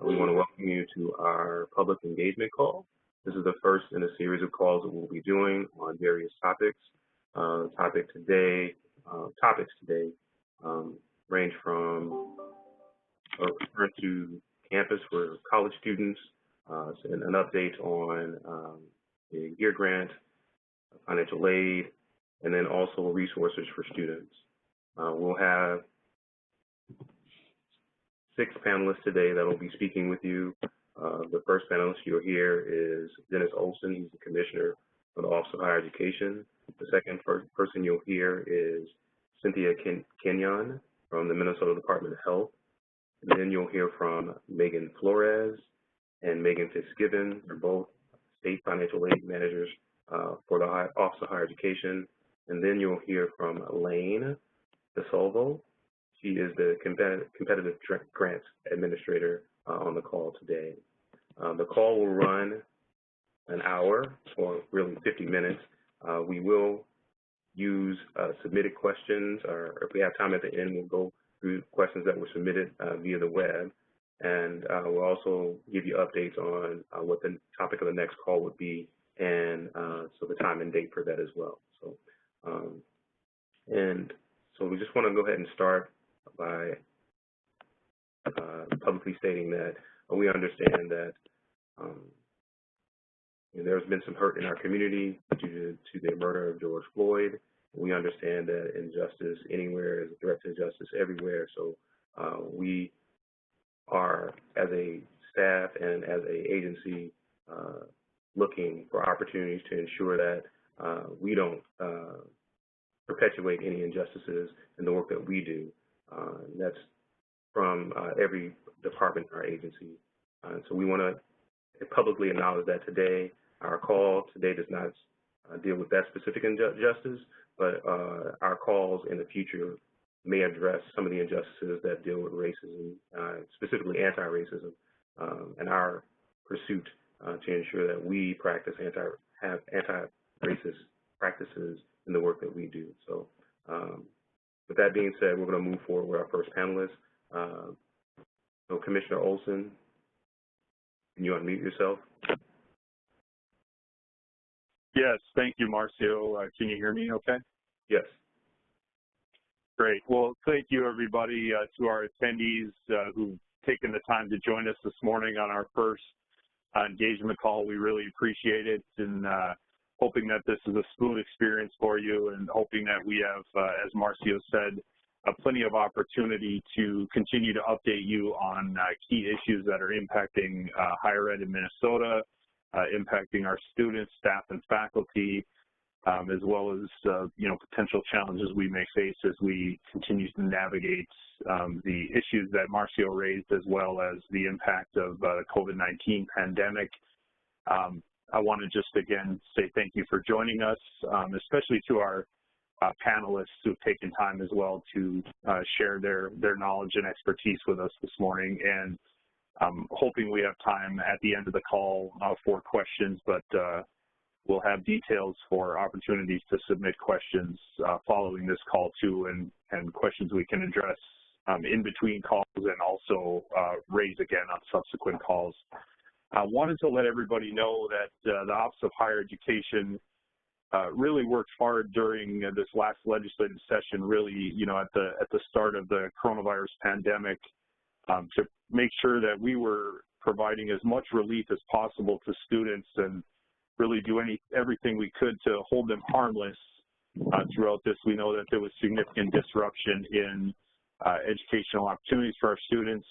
We want to welcome you to our public engagement call. This is the first in a series of calls that we'll be doing on various topics. Topics today range from a return to campus for college students, and an update on the GEAR grant, financial aid, and then also resources for students. We'll have 6 panelists today that will be speaking with you. The first panelist you'll hear is Dennis Olson. He's the Commissioner of the Office of Higher Education. The second person you'll hear is Cynthia Kenyon from the Minnesota Department of Health. And then you'll hear from Megan Flores and Megan Fitzgibbon. They're both state financial aid managers for the Office of Higher Education. And then you'll hear from Elaine DeSolvo. She is the competitive grants administrator on the call today. The call will run an hour, or really 50 minutes. We will use submitted questions, or if we have time at the end, we'll go through questions that were submitted via the web. And we'll also give you updates on what the topic of the next call would be, and so the time and date for that as well. So we just want to go ahead and start by publicly stating that we understand that there's been some hurt in our community due to the murder of George Floyd. We understand that injustice anywhere is a threat to justice everywhere. So we are, as a staff and as an agency, looking for opportunities to ensure that we don't perpetuate any injustices in the work that we do. That's from every department in our agency. So we want to publicly acknowledge that today. Our call today does not deal with that specific injustice, but our calls in the future may address some of the injustices that deal with racism, specifically anti-racism, and our pursuit to ensure that we have anti-racist practices in the work that we do. So with that being said, we're going to move forward with our first panelist. So Commissioner Olson, can you unmute yourself? Yes, thank you, Marcio. Can you hear me okay? Yes. Great. Well, thank you, everybody, to our attendees who've taken the time to join us this morning on our first engagement call. We really appreciate it, and hoping that this is a smooth experience for you, and hoping that we have, as Marcio said, plenty of opportunity to continue to update you on key issues that are impacting higher ed in Minnesota, impacting our students, staff, and faculty, as well as potential challenges we may face as we continue to navigate the issues that Marcio raised, as well as the impact of the COVID-19 pandemic. I want to just again say thank you for joining us, especially to our panelists who've taken time as well to share their knowledge and expertise with us this morning. And hoping we have time at the end of the call for questions, but we'll have details for opportunities to submit questions following this call too, and questions we can address in between calls and also raise again on subsequent calls. I wanted to let everybody know that the Office of Higher Education really worked hard during this last legislative session, really, at the start of the coronavirus pandemic, to make sure that we were providing as much relief as possible to students and really do everything we could to hold them harmless throughout this. We know that there was significant disruption in educational opportunities for our students.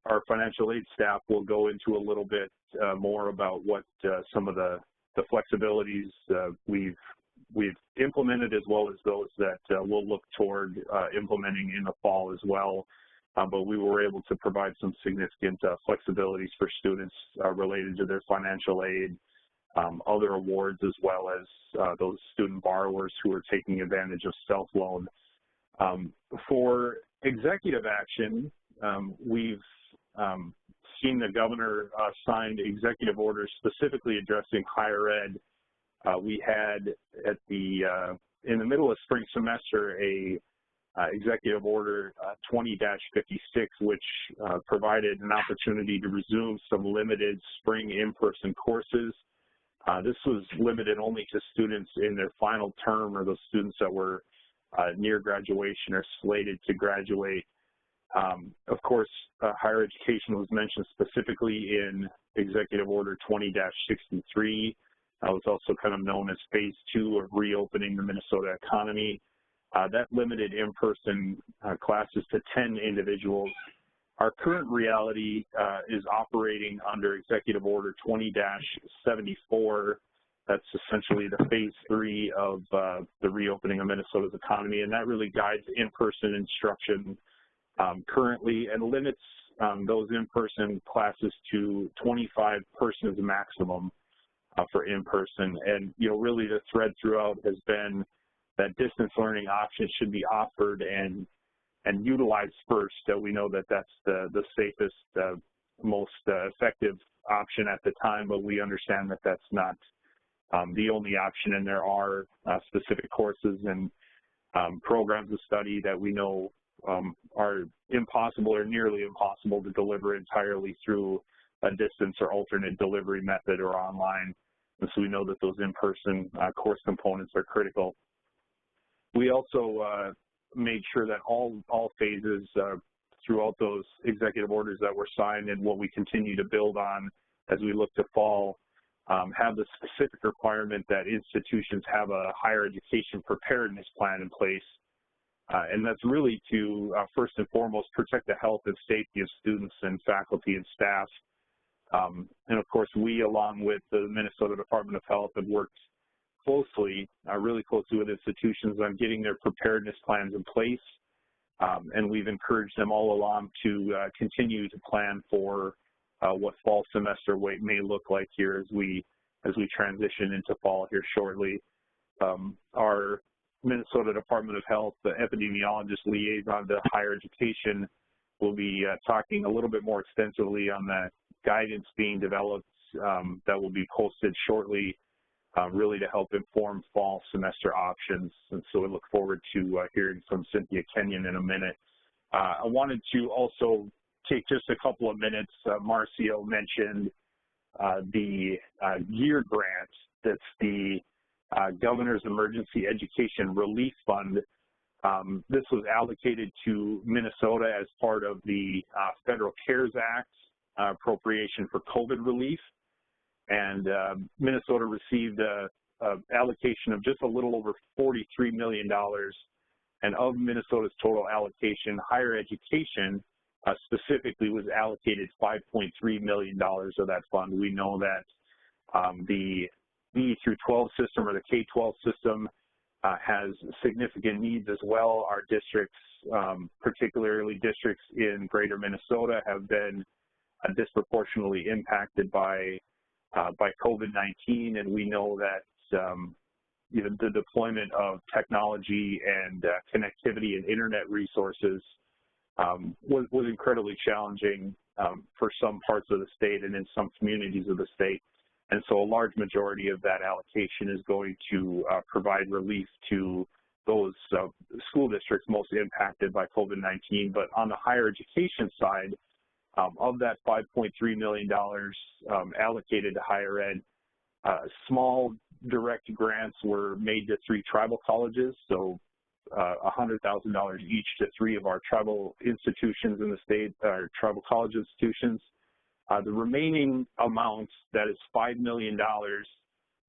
Our financial aid staff will go into a little bit more about what some of the flexibilities we've implemented, as well as those that we'll look toward implementing in the fall as well. But we were able to provide some significant flexibilities for students related to their financial aid, other awards, as well as those student borrowers who are taking advantage of self-loan. For executive action, we've seen the governor signed executive orders specifically addressing higher ed. We had in the middle of spring semester a Executive Order 20-56, which provided an opportunity to resume some limited spring in-person courses. This was limited only to students in their final term or those students that were near graduation or slated to graduate. Of course, higher education was mentioned specifically in Executive Order 20-63. That was also kind of known as Phase 2 of reopening the Minnesota economy. That limited in-person classes to 10 individuals. Our current reality is operating under Executive Order 20-74. That's essentially the Phase 3 of the reopening of Minnesota's economy, and that really guides in-person instruction currently and limits those in-person classes to 25 persons maximum for in-person. And, you know, really the thread throughout has been that distance learning options should be offered and utilized first. So we know that that's the safest, most effective option at the time, but we understand that that's not the only option, and there are specific courses and programs of study that we know are impossible or nearly impossible to deliver entirely through a distance or alternate delivery method or online. And so we know that those in-person course components are critical. We also made sure that all phases throughout those executive orders that were signed and what we continue to build on as we look to fall have the specific requirement that institutions have a higher education preparedness plan in place. And that's really to, first and foremost, protect the health and safety of students and faculty and staff. And of course, we, along with the Minnesota Department of Health, have worked closely, really closely with institutions on getting their preparedness plans in place. And we've encouraged them all along to continue to plan for what fall semester may look like here as we transition into fall here shortly. Our Minnesota Department of Health, the epidemiologist liaison to higher education, will be talking a little bit more extensively on the guidance being developed that will be posted shortly, really to help inform fall semester options. And so we look forward to hearing from Cynthia Kenyon in a minute. I wanted to also take just a couple of minutes. Marcio mentioned the year grant that's the Governor's Emergency Education Relief Fund. This was allocated to Minnesota as part of the Federal CARES Act appropriation for COVID relief. And Minnesota received an allocation of just a little over $43 million. And of Minnesota's total allocation, higher education specifically was allocated $5.3 million of that fund. We know that the B through 12 system, or the K-12 system, has significant needs as well. Our districts, particularly districts in greater Minnesota, have been disproportionately impacted by COVID-19, and we know that you know, the deployment of technology and connectivity and internet resources was incredibly challenging for some parts of the state and in some communities of the state. And so a large majority of that allocation is going to provide relief to those school districts most impacted by COVID-19. But on the higher education side, of that $5.3 million allocated to higher ed, small direct grants were made to 3 tribal colleges, so $100,000 each to 3 of our tribal institutions in the state, our tribal college institutions. The remaining amount, that is $5 million,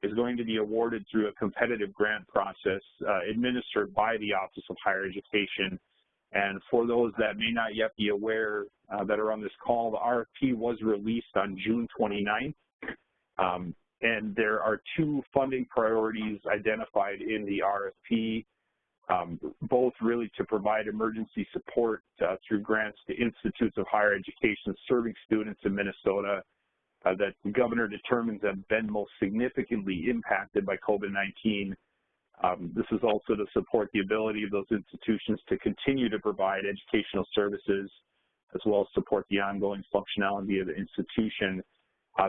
is going to be awarded through a competitive grant process administered by the Office of Higher Education. And for those that may not yet be aware that are on this call, the RFP was released on June 29th. And there are 2 funding priorities identified in the RFP, both really to provide emergency support through grants to institutes of higher education serving students in Minnesota that the governor determines have been most significantly impacted by COVID-19. This is also to support the ability of those institutions to continue to provide educational services, as well as support the ongoing functionality of the institution.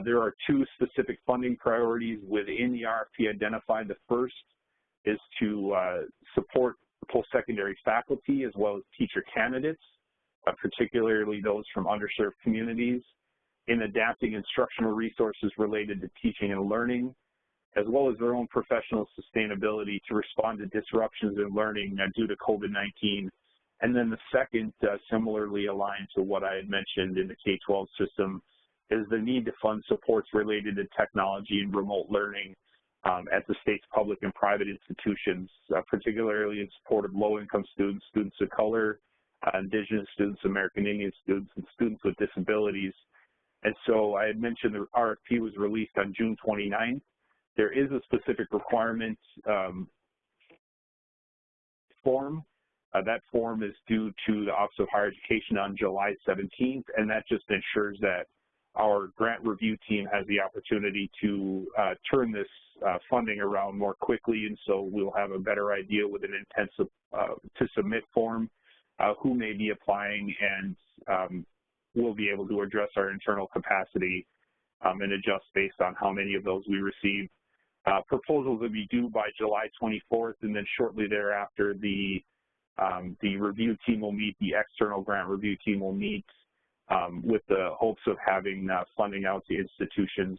There are 2 specific funding priorities within the RFP identified. The first is to support post-secondary faculty as well as teacher candidates, particularly those from underserved communities, in adapting instructional resources related to teaching and learning, as well as their own professional sustainability to respond to disruptions in learning due to COVID-19. And then the second, similarly aligned to what I had mentioned in the K-12 system, is the need to fund supports related to technology and remote learning at the state's public and private institutions, particularly in support of low-income students, students of color, Indigenous students, American Indian students, and students with disabilities. And so I had mentioned the RFP was released on June 29th. There is a specific requirement form. That form is due to the Office of Higher Education on July 17th, and that just ensures that our grant review team has the opportunity to turn this funding around more quickly, and so we'll have a better idea with an intent to submit form, who may be applying, and we'll be able to address our internal capacity and adjust based on how many of those we receive. Proposals will be due by July 24th, and then shortly thereafter, the review team will meet, the external grant review team will meet with the hopes of having funding out to institutions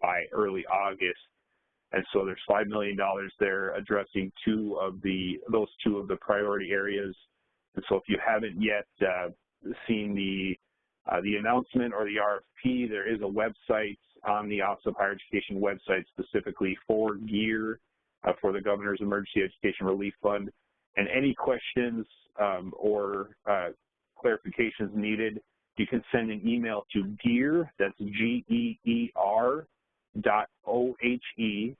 by early August. And so there's $5 million there addressing those two of the priority areas. And so if you haven't yet seen the announcement or the RFP, there is a website on the Office of Higher Education website specifically for GEAR, for the Governor's Emergency Education Relief Fund. And any questions or clarifications needed, you can send an email to GEAR, that's GEER .OHE,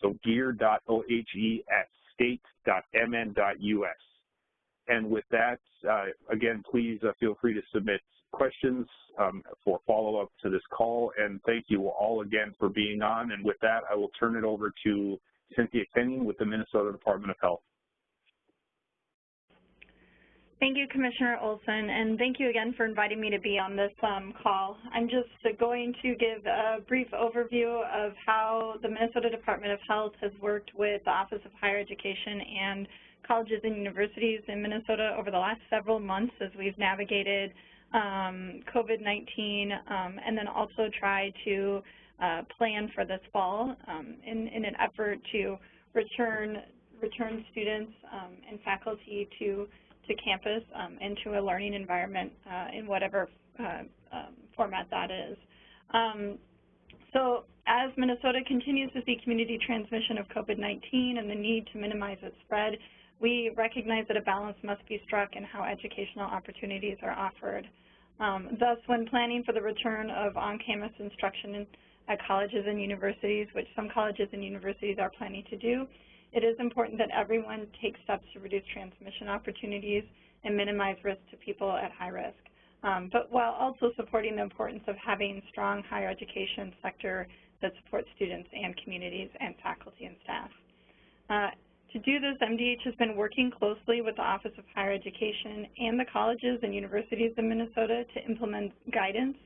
so GEAR.OHE @state.mn.us. And with that, again, please feel free to submit questions for follow-up to this call. And thank you all again for being on. And with that, I will turn it over to Cynthia Kenyon with the Minnesota Department of Health. Thank you, Commissioner Olson, and thank you again for inviting me to be on this call. I'm just going to give a brief overview of how the Minnesota Department of Health has worked with the Office of Higher Education and colleges and universities in Minnesota over the last several months as we've navigated COVID-19 and then also try to plan for this fall in an effort to return students and faculty to campus and to a learning environment in whatever format that is. So as Minnesota continues to see community transmission of COVID-19 and the need to minimize its spread, we recognize that a balance must be struck in how educational opportunities are offered. Thus, when planning for the return of on-campus instruction at colleges and universities, which some colleges and universities are planning to do, it is important that everyone take steps to reduce transmission opportunities and minimize risk to people at high risk, but while also supporting the importance of having strong higher education sector that supports students and communities and faculty and staff. To do this, MDH has been working closely with the Office of Higher Education and the colleges and universities in Minnesota to implement guidance.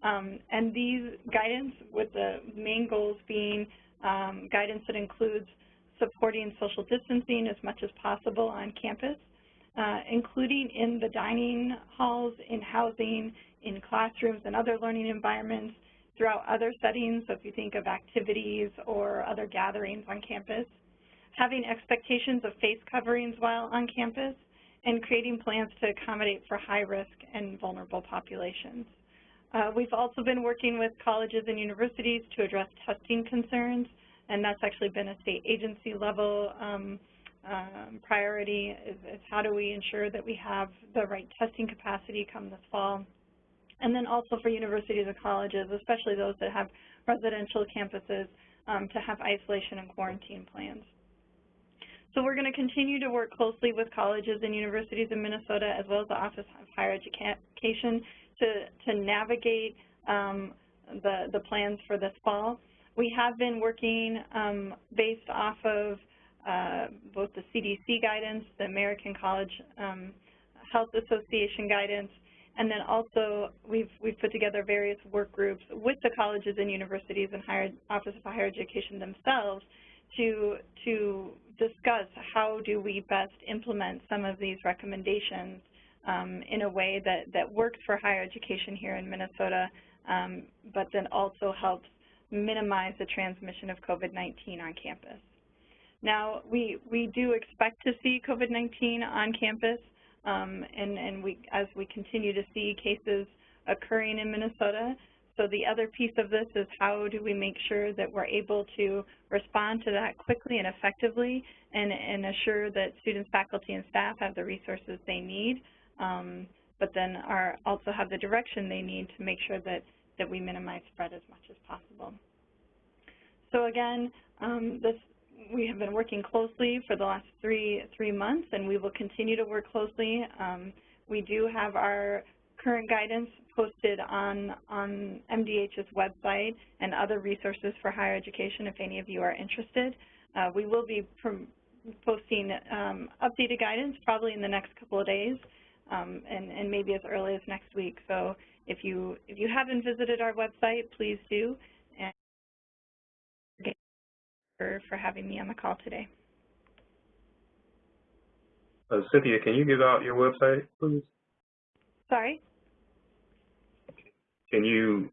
And these guidance, with the main goals being guidance that includes supporting social distancing as much as possible on campus, including in the dining halls, in housing, in classrooms and other learning environments, throughout other settings, so if you think of activities or other gatherings on campus, having expectations of face coverings while on campus, and creating plans to accommodate for high risk and vulnerable populations. We've also been working with colleges and universities to address testing concerns, and that's actually been a state agency level priority, is how do we ensure that we have the right testing capacity come this fall. And then also for universities and colleges, especially those that have residential campuses, to have isolation and quarantine plans. So we're going to continue to work closely with colleges and universities in Minnesota, as well as the Office of Higher Education, to navigate the plans for this fall. We have been working based off of both the CDC guidance, the American College Health Association guidance, and then also we've put together various work groups with the colleges and universities and Office of Higher Education themselves to discuss how do we best implement some of these recommendations in a way that works for higher education here in Minnesota, but then also helps minimize the transmission of COVID-19 on campus. Now, we do expect to see COVID-19 on campus, and as we continue to see cases occurring in Minnesota. So the other piece of this is how do we make sure that we're able to respond to that quickly and effectively and assure that students, faculty, and staff have the resources they need, but then also have the direction they need to make sure that we minimize spread as much as possible. So again, we have been working closely for the last three months, and we will continue to work closely. We do have our current guidance posted on MDH's website and other resources for higher education if any of you are interested. We will be posting updated guidance probably in the next couple of days, and maybe as early as next week. So if you haven't visited our website, please do. And thank you for having me on the call today. Cynthia, can you give out your website, please? Sorry? Can you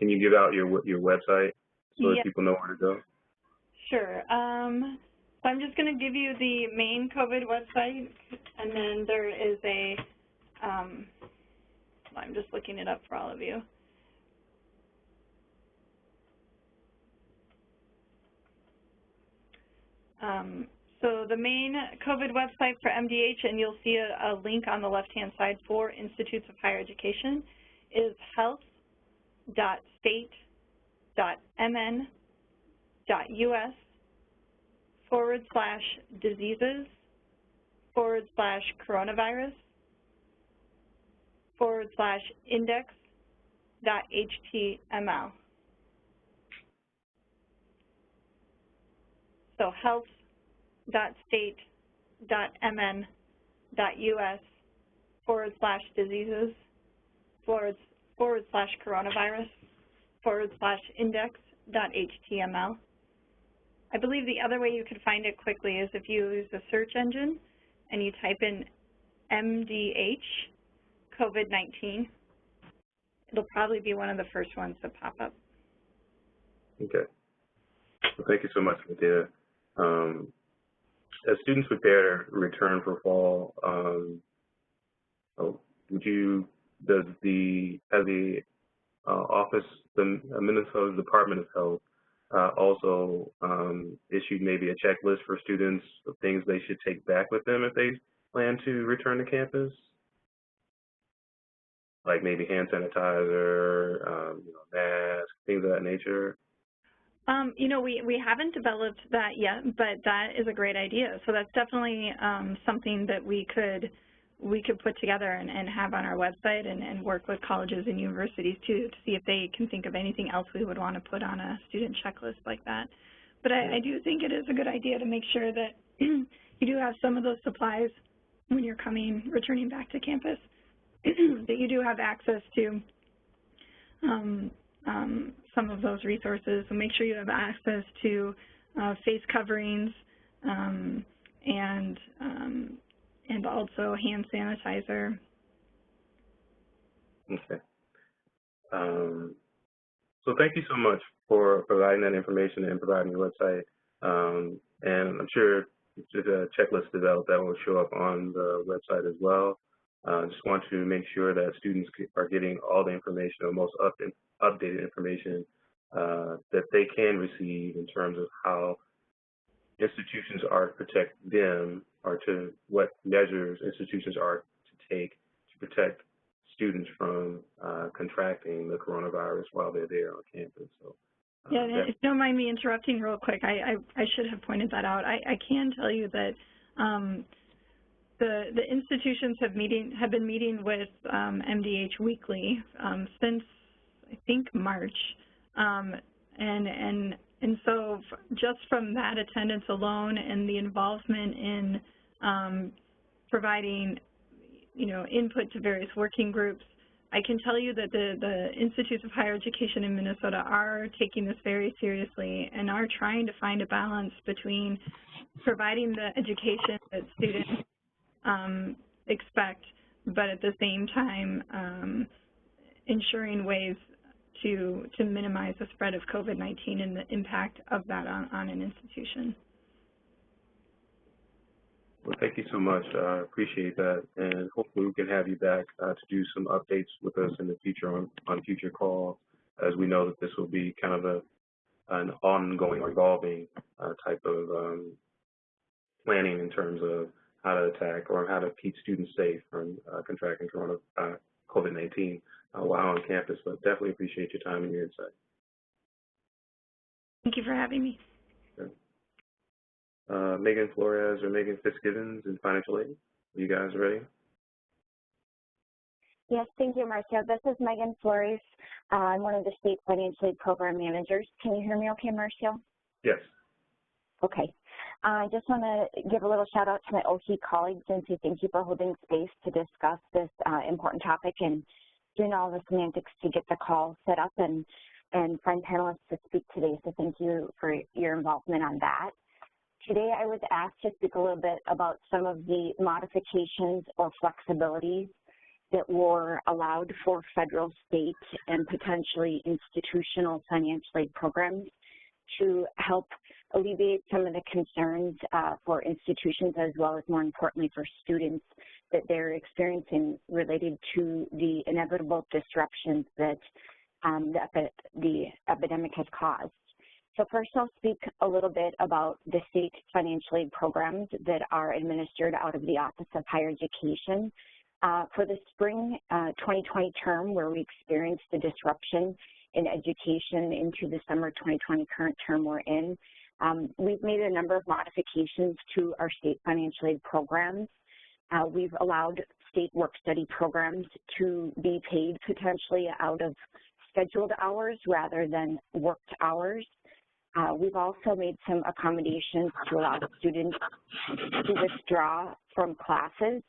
give out your website so that people know where to go? Sure. So I'm just going to give you the main COVID website, and then there is a, I'm just looking it up for all of you. So the main COVID website for MDH, and you'll see a link on the left-hand side for Institutes of Higher Education, is health.state.mn.us/diseases/index.html. So health.state.mn.us/diseases/coronavirus/index.html. I believe the other way you could find it quickly is if you use the search engine and you type in MDH COVID-19. It'll probably be one of the first ones to pop up. Okay. Well, thank you so much, Cynthia. As students prepare to return for fall, does the office, the Minnesota Department of Health, also issued maybe a checklist for students of things they should take back with them if they plan to return to campus? Like maybe hand sanitizer, masks, things of that nature? We haven't developed that yet, but that is a great idea. So that's definitely something that we could put together and have on our website and work with colleges and universities too to see if they can think of anything else we would want to put on a student checklist like that. But I do think it is a good idea to make sure that you do have some of those supplies when you're returning back to campus, that you do have access to some of those resources. So make sure you have access to face coverings and also hand sanitizer. Okay. So thank you so much for providing that information and providing your website. And I'm sure there's a checklist developed that will show up on the website as well. Just want to make sure that students are getting all the information, or most updated information that they can receive in terms of how institutions are to protect them, or to what measures institutions are to take to protect students from contracting the coronavirus while they're there on campus. So, yeah, if you don't mind me interrupting real quick, I should have pointed that out. I can tell you that the institutions have been meeting with MDH weekly since I think March, and so just from that attendance alone and the involvement in providing input to various working groups, I can tell you that the Institutes of Higher Education in Minnesota are taking this very seriously and are trying to find a balance between providing the education that students expect, but at the same time ensuring ways to minimize the spread of COVID-19 and the impact of that on an institution. Well, thank you so much. I appreciate that, and hopefully we can have you back to do some updates with us in the future on future calls, as we know that this will be kind of an ongoing, evolving type of planning in terms of how to attack or how to keep students safe from contracting COVID-19 while on campus. But definitely appreciate your time and your insight. Thank you for having me. Okay. Megan Flores or Megan Fitzgibbons in financial aid. Are you guys ready? Yes, thank you, Marcia. This is Megan Flores. I'm one of the state financial aid program managers. Can you hear me okay, Marcia? Yes. Okay. I just want to give a little shout out to my OHE colleagues and say thank you for holding space to discuss this important topic and doing all the semantics to get the call set up and find panelists to speak today. So thank you for your involvement on that. Today I was asked to speak a little bit about some of the modifications or flexibilities that were allowed for federal, state, and potentially institutional financial aid programs to help alleviate some of the concerns for institutions as well as, more importantly, for students that they're experiencing related to the inevitable disruptions that the epidemic has caused. So first I'll speak a little bit about the state financial aid programs that are administered out of the Office of Higher Education. For the spring 2020 term, where we experienced the disruption in education into the summer 2020 current term we're in, we've made a number of modifications to our state financial aid programs. We've allowed state work study programs to be paid potentially out of scheduled hours rather than worked hours. We've also made some accommodations to allow students to withdraw from classes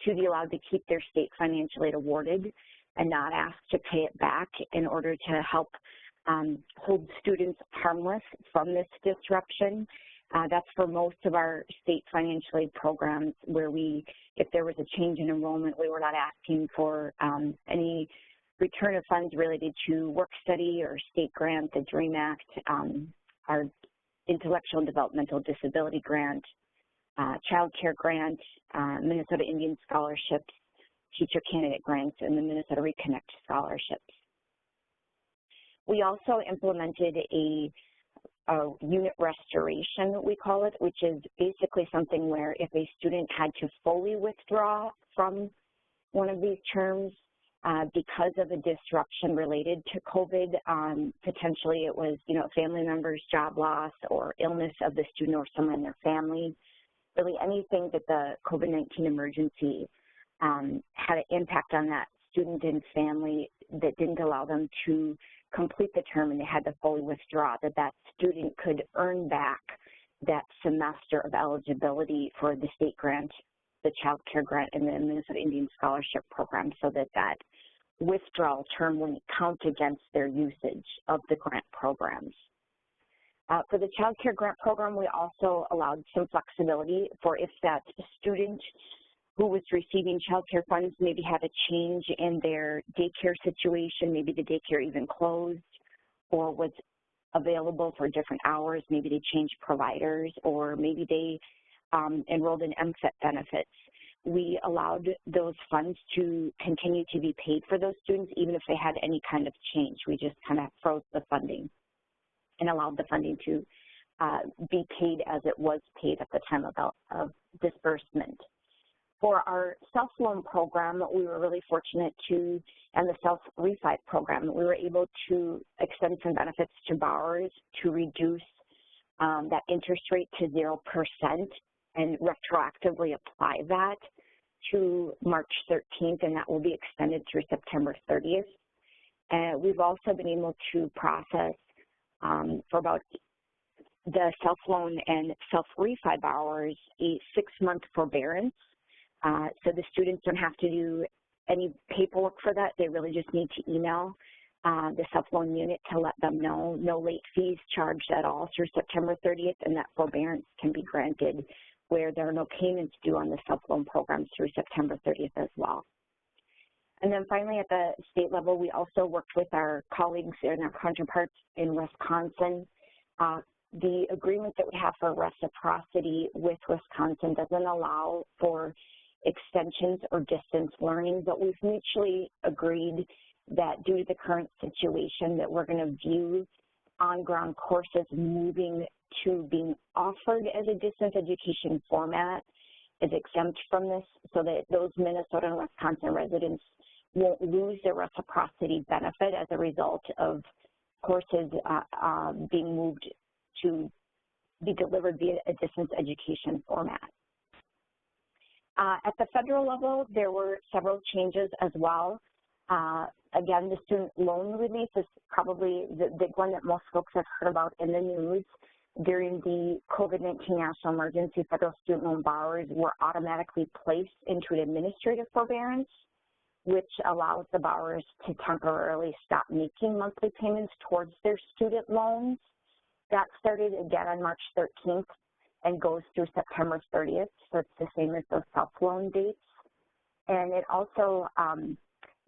to be allowed to keep their state financial aid awarded and not asked to pay it back in order to help hold students harmless from this disruption. That's for most of our state financial aid programs where if there was a change in enrollment, we were not asking for any return of funds related to work study or state grant, the DREAM Act, our intellectual and developmental disability grant, child care grant, Minnesota Indian scholarships, teacher candidate grants, and the Minnesota Reconnect scholarships. We also implemented a unit restoration, we call it, which is basically something where if a student had to fully withdraw from one of these terms because of a disruption related to COVID, potentially it was, family members' job loss or illness of the student or someone in their family, really anything that the COVID-19 emergency had an impact on that student and family that didn't allow them to complete the term and they had to fully withdraw, that student could earn back that semester of eligibility for the state grant, the child care grant, and the Minnesota Indian Scholarship Program, so that withdrawal term wouldn't count against their usage of the grant programs. For the child care grant program, we also allowed some flexibility for if that student who was receiving child care funds maybe had a change in their daycare situation, maybe the daycare even closed or was available for different hours, maybe they changed providers, or maybe they enrolled in MFET benefits. We allowed those funds to continue to be paid for those students even if they had any kind of change. We just kind of froze the funding and allowed the funding to be paid as it was paid at the time of disbursement. For our self-loan program, we were really fortunate and the self-refi program, we were able to extend some benefits to borrowers to reduce that interest rate to 0% and retroactively apply that to March 13th, and that will be extended through September 30th. We've also been able to process for about the self-loan and self-refi borrowers a 6-month forbearance. So the students don't have to do any paperwork for that. They really just need to email the self-loan unit to let them know. No late fees charged at all through September 30th, and that forbearance can be granted where there are no payments due on the self-loan program through September 30th as well. And then finally, at the state level, we also worked with our colleagues and our counterparts in Wisconsin. The agreement that we have for reciprocity with Wisconsin doesn't allow for extensions or distance learning, but we've mutually agreed that due to the current situation that we're going to view on-ground courses moving to being offered as a distance education format is exempt from this, so that those Minnesota and Wisconsin residents won't lose their reciprocity benefit as a result of courses being moved to be delivered via a distance education format. At the federal level, there were several changes as well. Again, the student loan relief is probably the big one that most folks have heard about in the news. During the COVID-19 national emergency, federal student loan borrowers were automatically placed into an administrative forbearance, which allows the borrowers to temporarily stop making monthly payments towards their student loans. That started again on March 13th and goes through September 30th, so it's the same as those self-loan dates. And it also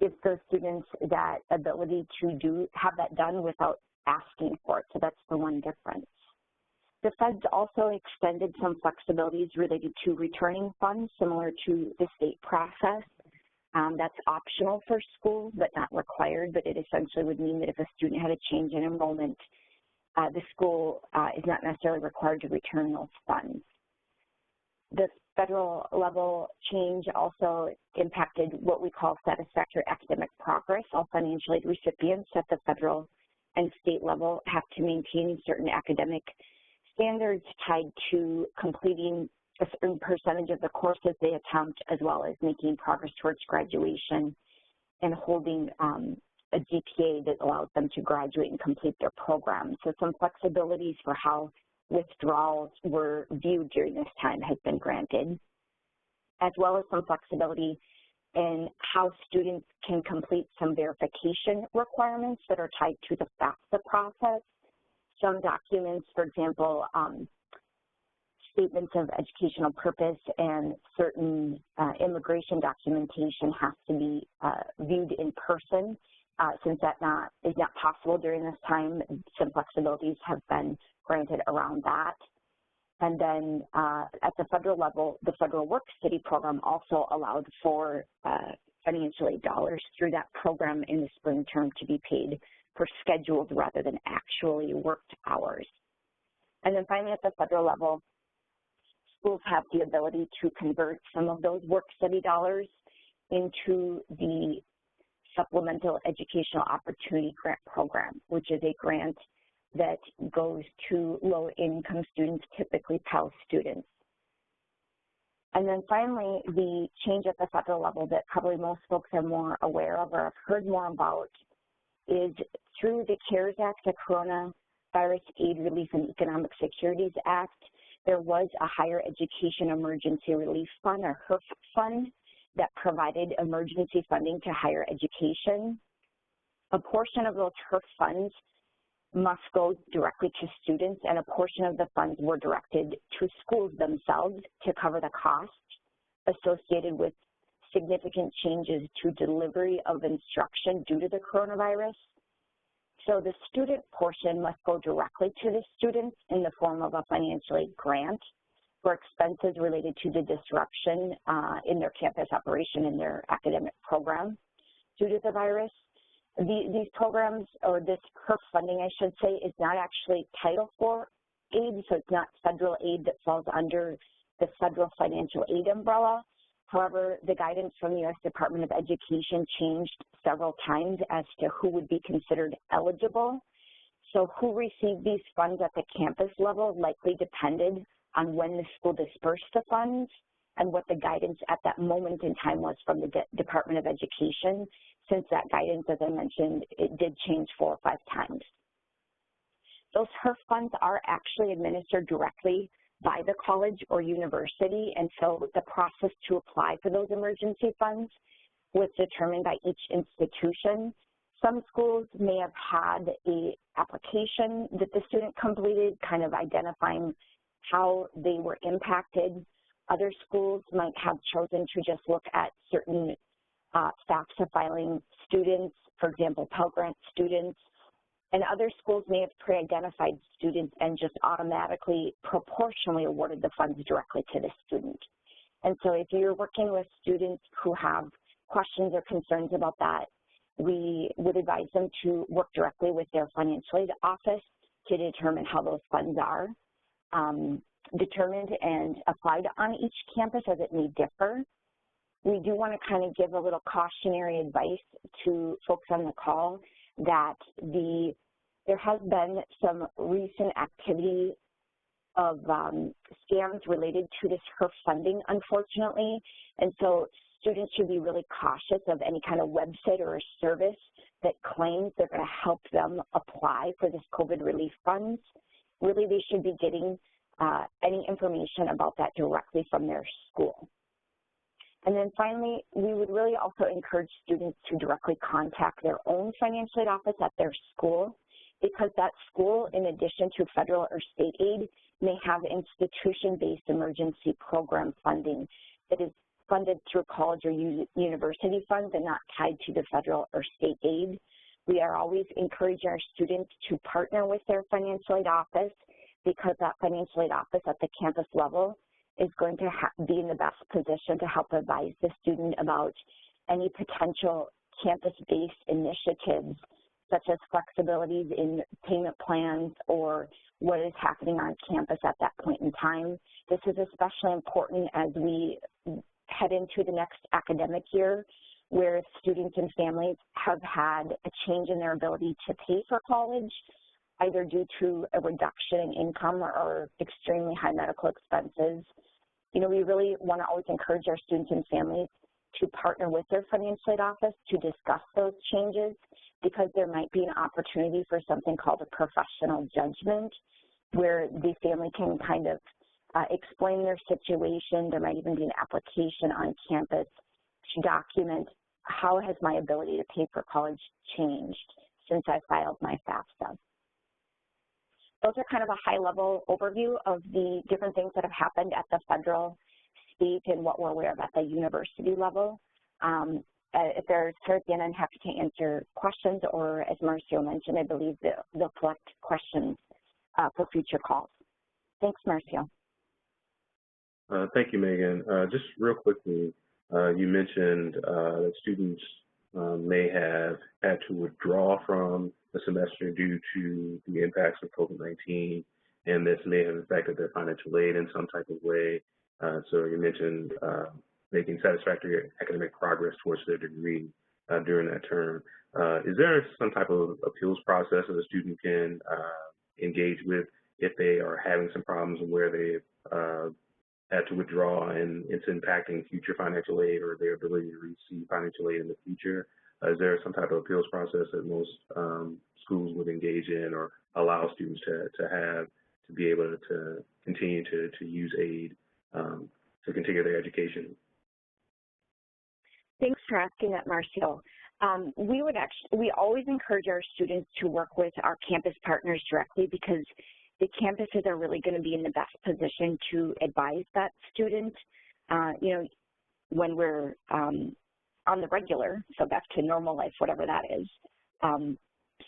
gives those students that ability to have that done without asking for it, so that's the one difference. The feds also extended some flexibilities related to returning funds, similar to the state process. That's optional for schools, but not required, but it essentially would mean that if a student had a change in enrollment, the school is not necessarily required to return those funds. The federal level change also impacted what we call satisfactory academic progress. All financial aid recipients at the federal and state level have to maintain certain academic standards tied to completing a certain percentage of the courses they attempt, as well as making progress towards graduation and holding a GPA that allows them to graduate and complete their program. So some flexibilities for how withdrawals were viewed during this time has been granted, as well as some flexibility in how students can complete some verification requirements that are tied to the FAFSA process. Some documents, for example, statements of educational purpose and certain immigration documentation has to be viewed in person. Since that is not possible during this time, some flexibilities have been granted around that. And then at the federal level, the Federal Work Study program also allowed for financial aid dollars through that program in the spring term to be paid for scheduled rather than actually worked hours. And then finally at the federal level, schools have the ability to convert some of those work study dollars into the Supplemental Educational Opportunity Grant Program, which is a grant that goes to low-income students, typically Pell students. And then finally, the change at the federal level that probably most folks are more aware of or have heard more about is through the CARES Act, the Coronavirus Aid, Relief, and Economic Securities Act, there was a Higher Education Emergency Relief Fund, or HERF fund, that provided emergency funding to higher education. A portion of those HERF funds must go directly to students, and a portion of the funds were directed to schools themselves to cover the costs associated with significant changes to delivery of instruction due to the coronavirus. So the student portion must go directly to the students in the form of a financial aid grant for expenses related to the disruption in their campus operation in their academic program due to the virus. These programs, or this HERF funding, I should say, is not actually Title IV aid, so it's not federal aid that falls under the federal financial aid umbrella. However, the guidance from the U.S. Department of Education changed several times as to who would be considered eligible. So who received these funds at the campus level likely depended on when the school dispersed the funds and what the guidance at that moment in time was from the Department of Education, since that guidance, as I mentioned, it did change 4 or 5 times. Those HERF funds are actually administered directly by the college or university, and so the process to apply for those emergency funds was determined by each institution. Some schools may have had an application that the student completed, kind of identifying how they were impacted. Other schools might have chosen to just look at certain FAFSA filing students, for example, Pell Grant students, and other schools may have pre-identified students and just automatically proportionally awarded the funds directly to the student. And so if you're working with students who have questions or concerns about that, we would advise them to work directly with their financial aid office to determine how those funds are determined and applied on each campus, as it may differ. We do want to kind of give a little cautionary advice to folks on the call that there has been some recent activity of scams related to this HERF funding, unfortunately, and so students should be really cautious of any kind of website or a service that claims they're going to help them apply for this COVID relief funds. Really, they should be getting any information about that directly from their school. And then finally, we would really also encourage students to directly contact their own financial aid office at their school, because that school, in addition to federal or state aid, may have institution-based emergency program funding that is funded through college or university funds and not tied to the federal or state aid. We are always encouraging our students to partner with their financial aid office, because that financial aid office at the campus level is going to be in the best position to help advise the student about any potential campus-based initiatives, such as flexibilities in payment plans or what is happening on campus at that point in time. This is especially important as we head into the next academic year, where students and families have had a change in their ability to pay for college, either due to a reduction in income or extremely high medical expenses. You know, we really want to always encourage our students and families to partner with their financial aid office to discuss those changes, because there might be an opportunity for something called a professional judgment, where the family can kind of explain their situation. There might even be an application on campus to document how has my ability to pay for college changed since I filed my FAFSA. Those are kind of a high-level overview of the different things that have happened at the federal, state, and what we're aware of at the university level. If there's at the end, I'm happy to answer questions, or as Marcio mentioned, I believe they'll collect questions for future calls. Thanks, Marcio. Thank you, Megan. Just real quickly, you mentioned that students may have had to withdraw from the semester due to the impacts of COVID-19, and this may have affected their financial aid in some type of way. So you mentioned making satisfactory academic progress towards their degree during that term. Is there some type of appeals process that a student can engage with if they are having some problems where they had to withdraw and it's impacting future financial aid or their ability to receive financial aid in the future? Is there some type of appeals process that most schools would engage in or allow students to be able to continue to use aid to continue their education? Thanks for asking that, Marcio. We always encourage our students to work with our campus partners directly, because the campuses are really going to be in the best position to advise that student, you know, when we're on the regular, so back to normal life, whatever that is.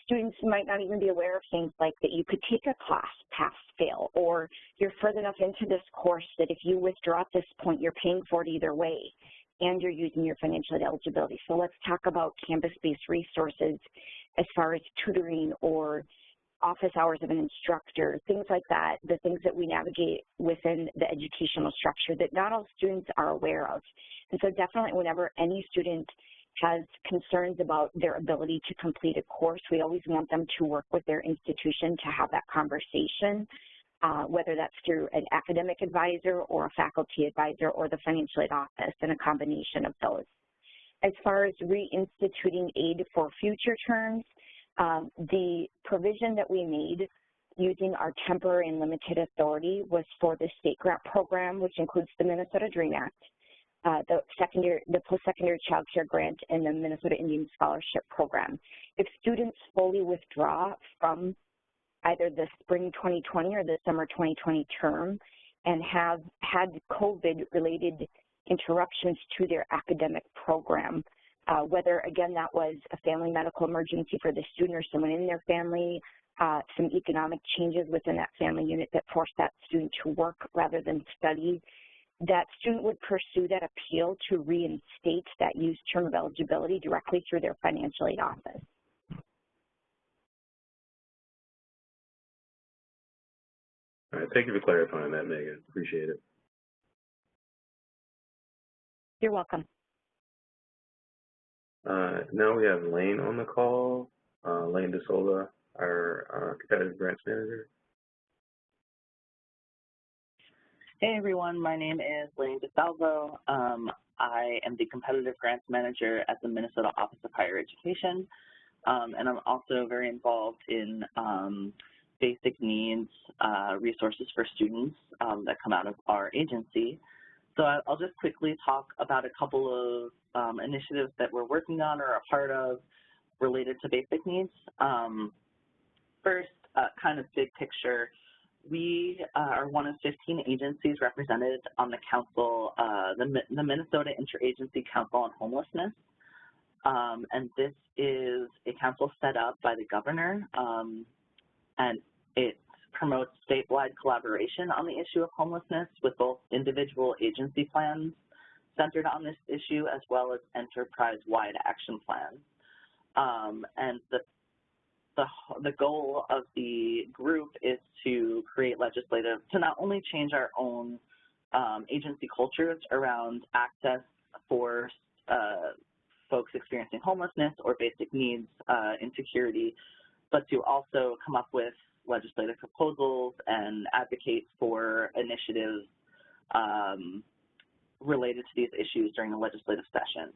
Students might not even be aware of things like that you could take a class, pass, fail, or you're further enough into this course that if you withdraw at this point, you're paying for it either way, and you're using your financial aid eligibility. So let's talk about campus-based resources as far as tutoring or office hours of an instructor, things like that, the things that we navigate within the educational structure that not all students are aware of. And so definitely whenever any student has concerns about their ability to complete a course, we always want them to work with their institution to have that conversation, whether that's through an academic advisor or a faculty advisor or the financial aid office, and a combination of those. As far as reinstituting aid for future terms, the provision that we made using our temporary and limited authority was for the state grant program, which includes the Minnesota Dream Act. the post-secondary child care grant and the Minnesota Indian Scholarship Program. If students fully withdraw from either the spring 2020 or the summer 2020 term and have had COVID-related interruptions to their academic program, whether, again, that was a family medical emergency for the student or someone in their family, some economic changes within that family unit that forced that student to work rather than study, that student would pursue that appeal to reinstate that used term of eligibility directly through their financial aid office. All right, thank you for clarifying that, Megan. Appreciate it. You're welcome. Now we have Lane on the call, Lane DeSola, our competitive grants manager. Hey everyone, my name is Lane DeSalvo. I am the competitive grants manager at the Minnesota Office of Higher Education, and I'm also very involved in basic needs resources for students that come out of our agency. So I'll just quickly talk about a couple of initiatives that we're working on or are a part of related to basic needs. First, kind of big picture, we are one of 15 agencies represented on the council, the Minnesota Interagency Council on Homelessness. And this is a council set up by the governor, and it promotes statewide collaboration on the issue of homelessness with both individual agency plans centered on this issue as well as enterprise-wide action plans. And the goal of the group is to create legislative, to not only change our own agency cultures around access for folks experiencing homelessness or basic needs insecurity, but to also come up with legislative proposals and advocate for initiatives related to these issues during the legislative session.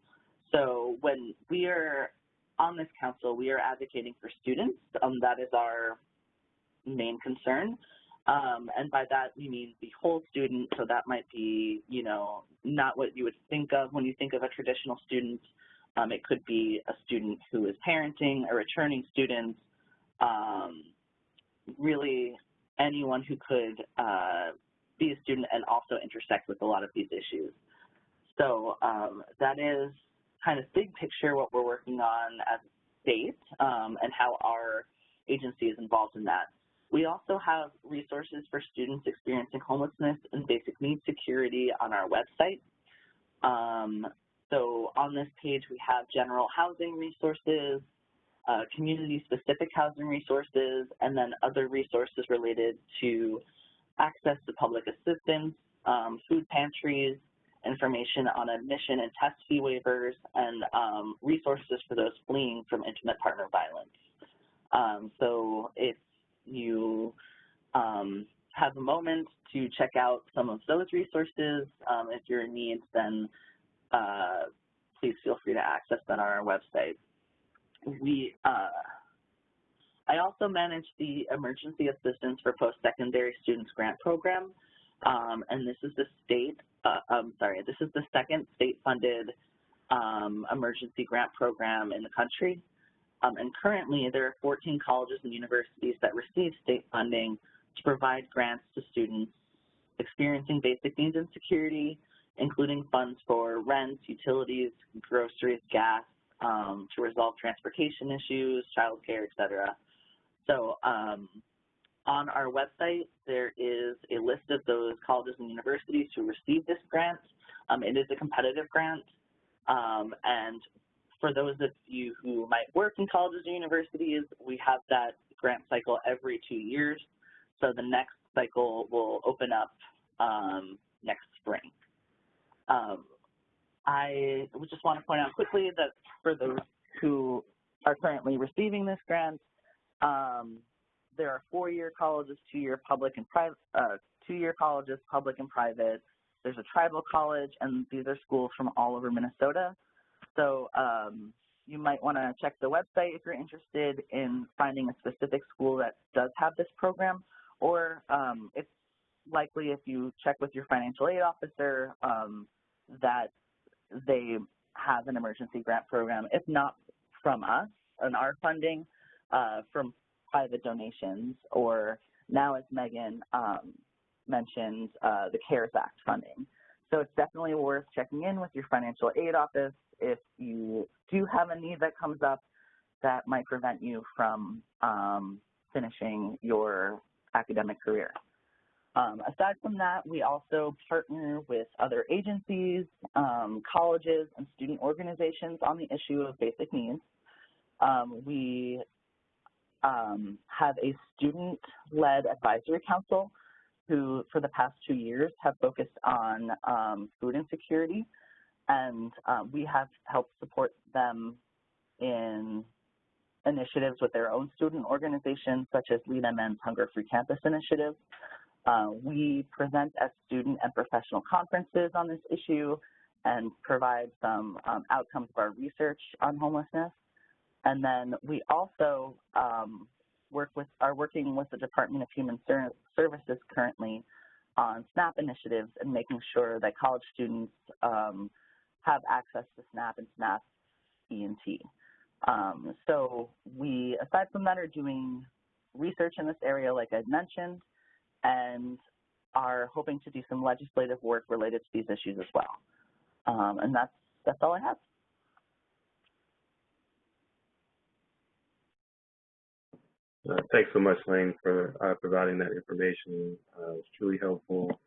So when we are on this council, we are advocating for students. That is our main concern. And by that, we mean the whole student. So that might be, you know, not what you would think of when you think of a traditional student. It could be a student who is parenting, a returning student, really anyone who could be a student and also intersect with a lot of these issues. So that is kind of big picture what we're working on as a state and how our agency is involved in that. We also have resources for students experiencing homelessness and basic needs security on our website. So on this page, we have general housing resources, community-specific housing resources, and then other resources related to access to public assistance, food pantries, information on admission and test fee waivers, and resources for those fleeing from intimate partner violence. So if you have a moment to check out some of those resources, if you're in need, then please feel free to access that on our website. I also manage the Emergency Assistance for Post-Secondary Students Grant Program, and this is the this is the second state-funded emergency grant program in the country. And currently, there are 14 colleges and universities that receive state funding to provide grants to students experiencing basic needs and security, including funds for rent, utilities, groceries, gas, to resolve transportation issues, childcare, et cetera. So on our website, there is a list of those colleges and universities who receive this grant. It is a competitive grant, and for those of you who might work in colleges or universities, we have that grant cycle every 2 years. So the next cycle will open up next spring. I just want to point out quickly that for those who are currently receiving this grant, there are 4-year colleges, 2-year public and private, 2-year colleges, public and private. There's a tribal college, and these are schools from all over Minnesota. So you might want to check the website if you're interested in finding a specific school that does have this program, or it's likely if you check with your financial aid officer, that they have an emergency grant program, if not from us and our funding, from private donations, or now, as Megan mentioned, the CARES Act funding. So it's definitely worth checking in with your financial aid office if you do have a need that comes up that might prevent you from finishing your academic career. Aside from that, we also partner with other agencies, colleges, and student organizations on the issue of basic needs. We have a student-led advisory council who, for the past 2 years, have focused on food insecurity, and we have helped support them in initiatives with their own student organizations, such as Lead MN's Hunger Free Campus initiative. We present at student and professional conferences on this issue and provide some outcomes of our research on homelessness. And then we also are working with the Department of Human Services currently on SNAP initiatives and making sure that college students have access to SNAP and SNAP E&T. So we, aside from that, are doing research in this area, like I mentioned, and are hoping to do some legislative work related to these issues as well. And that's all I have. Thanks so much, Lane, for providing that information. It's truly helpful.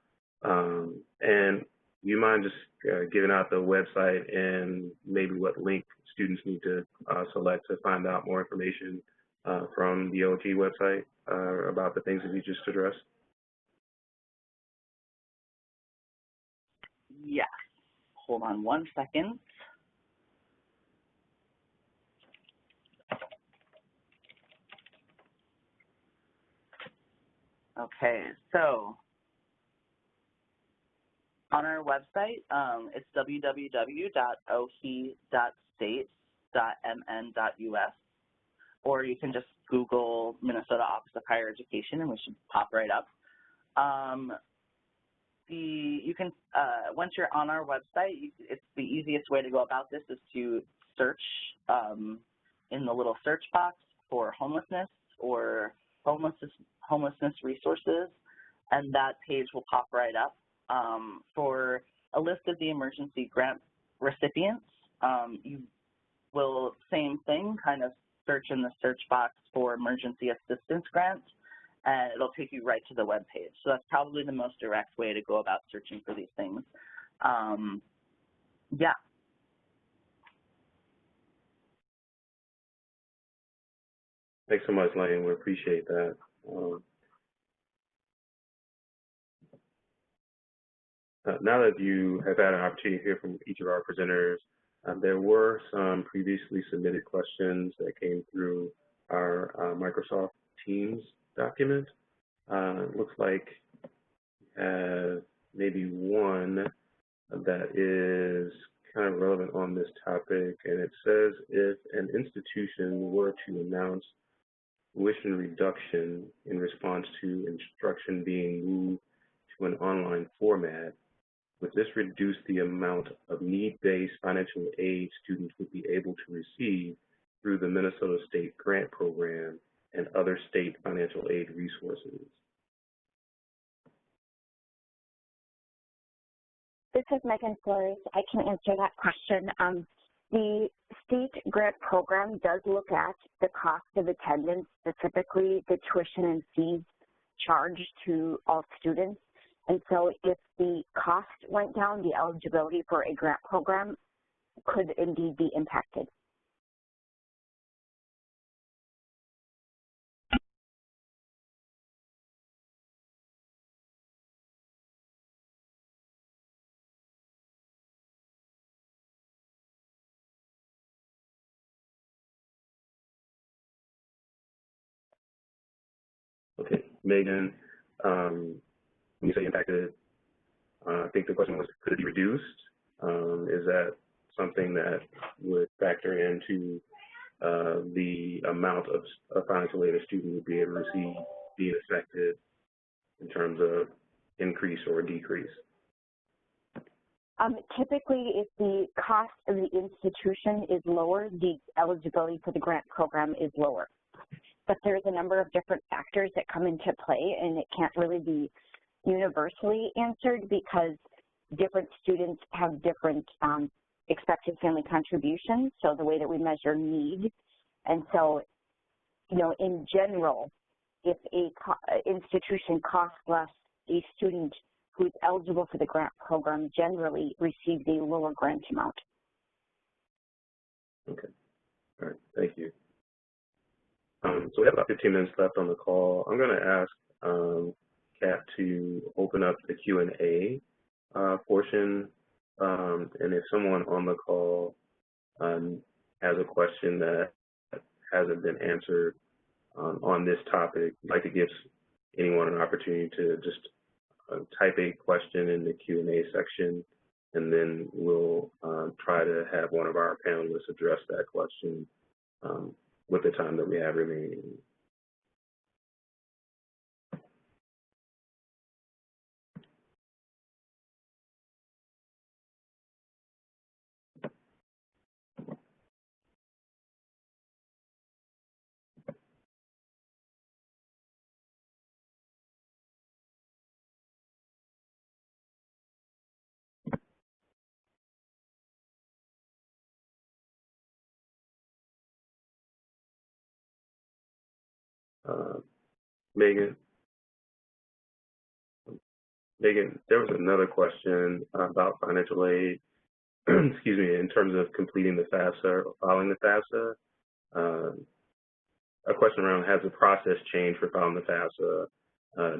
And you mind just giving out the website and maybe what link students need to select to find out more information from the OHE website about the things that you just addressed? Yes. Hold on one second. Okay, so on our website, it's www.ohe.state.mn.us, or you can just Google Minnesota Office of Higher Education and we should pop right up. You can, once you're on our website, it's the easiest way to go about this is to search in the little search box for homelessness or homelessness resources, and that page will pop right up. For a list of the emergency grant recipients, you will, same thing, kind of search in the search box for emergency assistance grants, and it'll take you right to the web page. So that's probably the most direct way to go about searching for these things. Yeah. Thanks so much, Lane. We appreciate that. Now that you have had an opportunity to hear from each of our presenters, there were some previously submitted questions that came through our Microsoft Teams document. It looks like we have maybe one that is kind of relevant on this topic, and it says if an institution were to announce tuition reduction in response to instruction being moved to an online format, would this reduce the amount of need-based financial aid students would be able to receive through the Minnesota State Grant Program and other state financial aid resources? This is Megan Flores. I can answer that question. The state grant program does look at the cost of attendance, specifically the tuition and fees charged to all students. And so if the cost went down, the eligibility for a grant program could indeed be impacted. Okay, Megan, when you say impacted, I think the question was, could it be reduced? Is that something that would factor into the amount of financial aid a student would be able to receive being affected in terms of increase or decrease? Typically, if the cost of the institution is lower, the eligibility for the grant program is lower. But there's a number of different factors that come into play, and it can't really be universally answered because different students have different expected family contributions, so the way that we measure need. And so, you know, in general, if a institution costs less, a student who's eligible for the grant program generally receives a lower grant amount. Okay. All right. Thank you. So we have about 15 minutes left on the call. I'm going to ask Kat to open up the Q&A portion, and if someone on the call has a question that hasn't been answered on this topic, I'd like to give anyone an opportunity to just type a question in the Q&A section, and then we'll try to have one of our panelists address that question with the time that we have remaining. Megan, there was another question about financial aid, excuse me, in terms of completing the FAFSA or filing the FAFSA. A question around, has the process changed for filing the FAFSA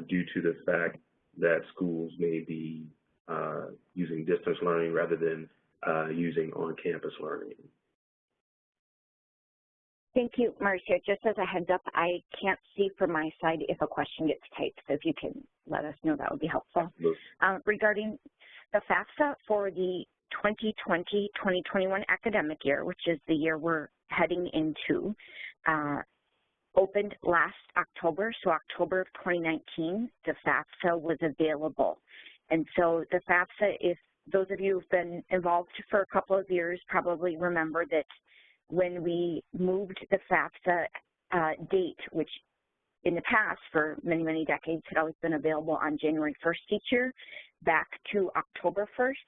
due to the fact that schools may be using distance learning rather than using on-campus learning? Thank you, Marcia. Just as a heads up, I can't see from my side if a question gets typed, so if you can let us know, that would be helpful. Regarding the FAFSA for the 2020-2021 academic year, which is the year we're heading into, opened last October, so October of 2019, the FAFSA was available. And so the FAFSA, if those of you who've been involved for a couple of years probably remember that when we moved the FAFSA date, which in the past for many, many decades had always been available on January 1st each year, back to October 1st,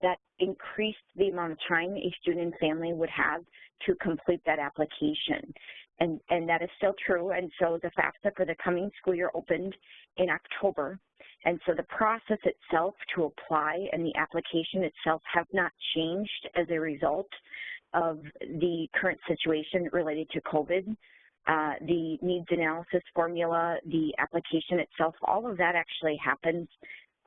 that increased the amount of time a student and family would have to complete that application. And that is still true. And so the FAFSA for the coming school year opened in October. And so the process itself to apply and the application itself have not changed as a result of the current situation related to COVID. The needs analysis formula, the application itself, all of that actually happens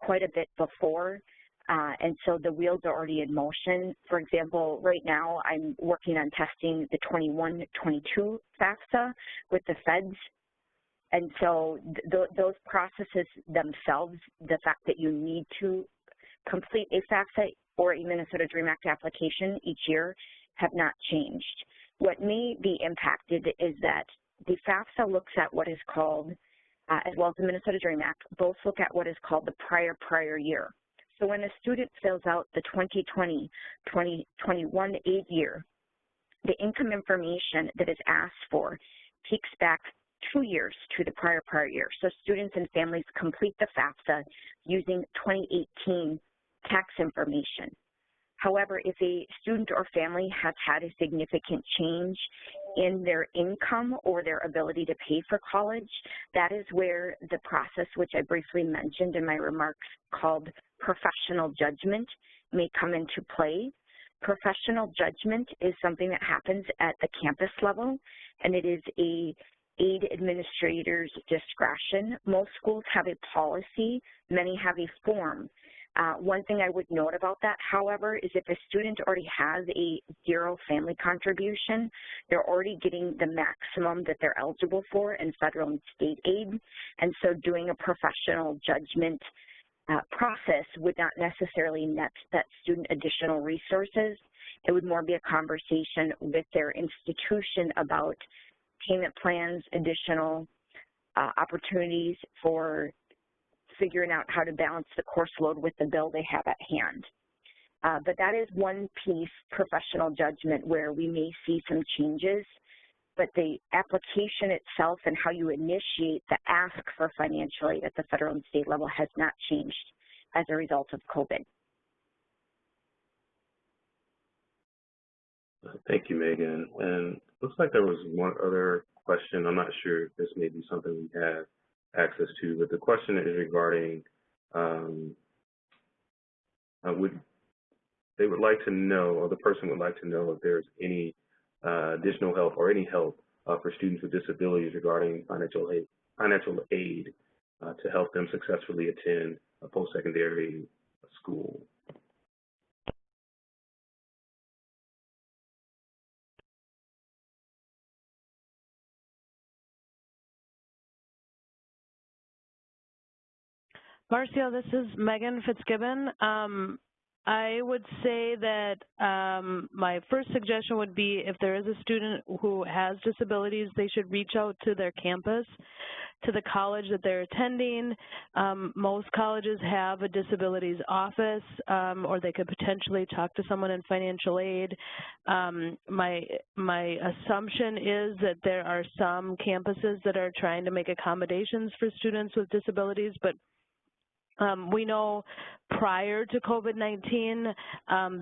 quite a bit before. And so the wheels are already in motion. For example, right now I'm working on testing the 21-22 FAFSA with the feds. And so those processes themselves, the fact that you need to complete a FAFSA or a Minnesota DREAM Act application each year have not changed. What may be impacted is that the FAFSA looks at what is called, as well as the Minnesota DREAM Act, both look at what is called the prior year. So when a student fills out the 2020-2021 aid year, the income information that is asked for peeks back 2 years to the prior year. So students and families complete the FAFSA using 2018 tax information. However, if a student or family has had a significant change in their income or their ability to pay for college, that is where the process, which I briefly mentioned in my remarks, called professional judgment, may come into play. Professional judgment is something that happens at the campus level, and it is a aid administrator's discretion. Most schools have a policy, many have a form. One thing I would note about that, however, is if a student already has a zero family contribution, they're already getting the maximum that they're eligible for in federal and state aid. And so doing a professional judgment process would not necessarily net that student additional resources. It would more be a conversation with their institution about payment plans, additional opportunities for figuring out how to balance the course load with the bill they have at hand. But that is one piece, professional judgment, where we may see some changes, but the application itself and how you initiate the ask for financial aid at the federal and state level has not changed as a result of COVID. Thank you, Megan. And looks like there was one other question. I'm not sure if this may be something we have access to, but the question is regarding they would like to know, or the person would like to know, if there's any additional help or any help for students with disabilities regarding financial aid to help them successfully attend a post-secondary school. Marcia, this is Megan Fitzgibbon. I would say that my first suggestion would be if there is a student who has disabilities, they should reach out to their campus, to the college that they're attending. Most colleges have a disabilities office, or they could potentially talk to someone in financial aid. My assumption is that there are some campuses that are trying to make accommodations for students with disabilities, but we know prior to COVID-19,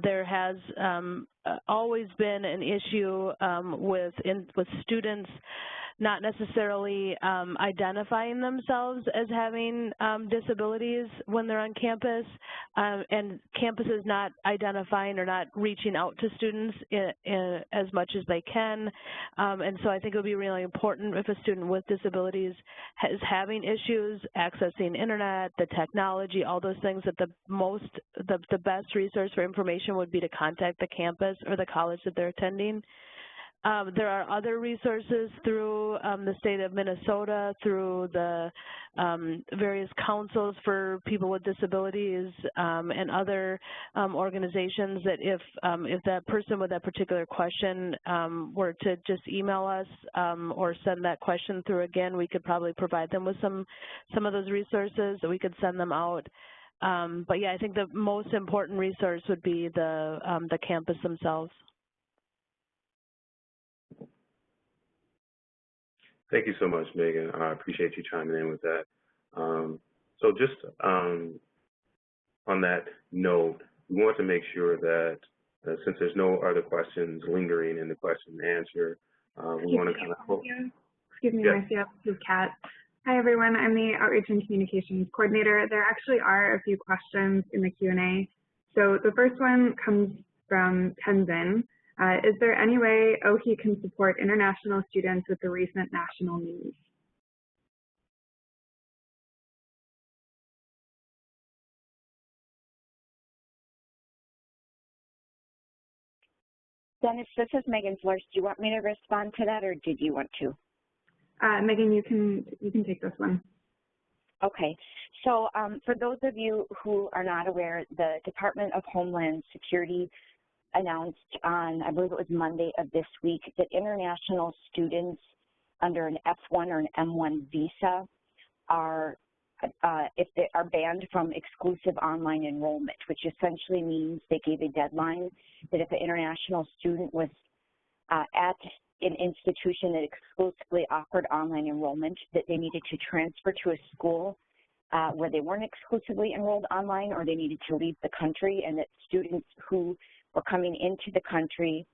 there has always been an issue with students not necessarily identifying themselves as having disabilities when they're on campus, and campuses not identifying or not reaching out to students as much as they can. And so I think it would be really important if a student with disabilities is having issues accessing internet, the technology, all those things, that the best resource for information would be to contact the campus or the college that they're attending. There are other resources through the state of Minnesota, through the various councils for people with disabilities and other organizations, that if that person with that particular question were to just email us or send that question through again, we could probably provide them with some of those resources that we could send them out. But yeah, I think the most important resource would be the campus themselves. Thank you so much, Megan. I appreciate you chiming in with that. So just on that note, we want to make sure that since there's no other questions lingering in the question and answer, we want to kind of... Excuse me, Marcia, this is Kat. Hi, everyone. I'm the Outreach and Communications Coordinator. There actually are a few questions in the Q&A. So the first one comes from Tenzin. Is there any way OHE can support international students with the recent national news? Dennis, this is Megan Flores. Do you want me to respond to that, or did you want to? Megan, you can take this one. Okay. So for those of you who are not aware, the Department of Homeland Security announced on, I believe it was Monday of this week, that international students under an F1 or an M1 visa are, if they are banned from exclusive online enrollment, which essentially means they gave a deadline that if an international student was at an institution that exclusively offered online enrollment, that they needed to transfer to a school where they weren't exclusively enrolled online, or they needed to leave the country, and that students who were coming into the country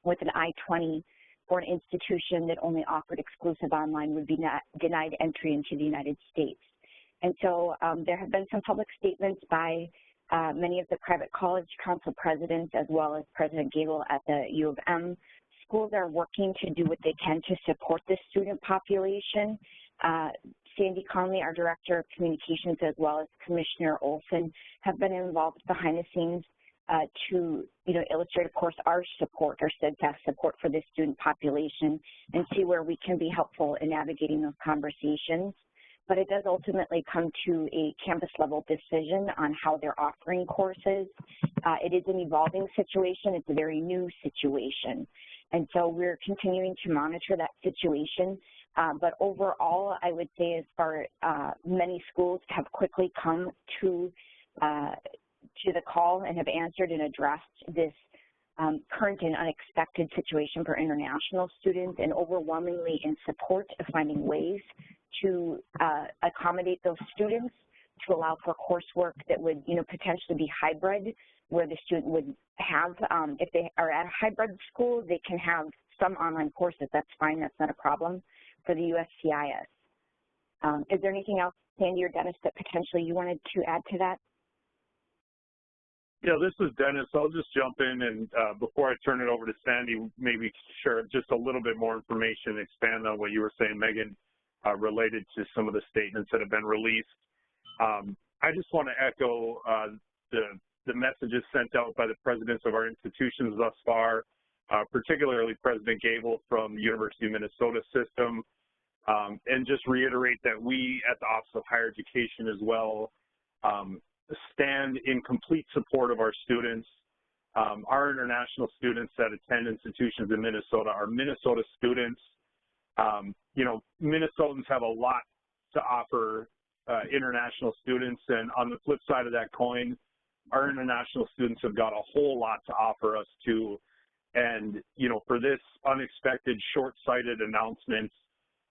with an I-20 for an institution that only offered exclusive online would be denied entry into the United States. And so there have been some public statements by many of the private college council presidents, as well as President Gable at the U of M. Schools are working to do what they can to support this student population. Sandy Conley, our Director of Communications, as well as Commissioner Olson, have been involved behind the scenes to illustrate, of course, our support, our steadfast support for this student population, and see where we can be helpful in navigating those conversations. But it does ultimately come to a campus-level decision on how they're offering courses. It is an evolving situation. It's a very new situation. And so we're continuing to monitor that situation. But overall, I would say as far many schools have quickly come to to the call and have answered and addressed this current and unexpected situation for international students, and overwhelmingly in support of finding ways to accommodate those students, to allow for coursework that would, potentially be hybrid, where the student would have, if they are at a hybrid school, they can have some online courses. That's fine. That's not a problem for the USCIS. Is there anything else, Sandy or Dennis, that potentially you wanted to add to that? Yeah, this is Dennis. I'll just jump in, and before I turn it over to Sandy, maybe share just a little bit more information, expand on what you were saying, Megan, related to some of the statements that have been released. I just want to echo the messages sent out by the presidents of our institutions thus far, particularly President Gable from the University of Minnesota system, and just reiterate that we at the Office of Higher Education as well stand in complete support of our students. Our international students that attend institutions in Minnesota are Minnesota students. Minnesotans have a lot to offer international students, and on the flip side of that coin, our international students have got a whole lot to offer us too. And, for this unexpected, short-sighted announcement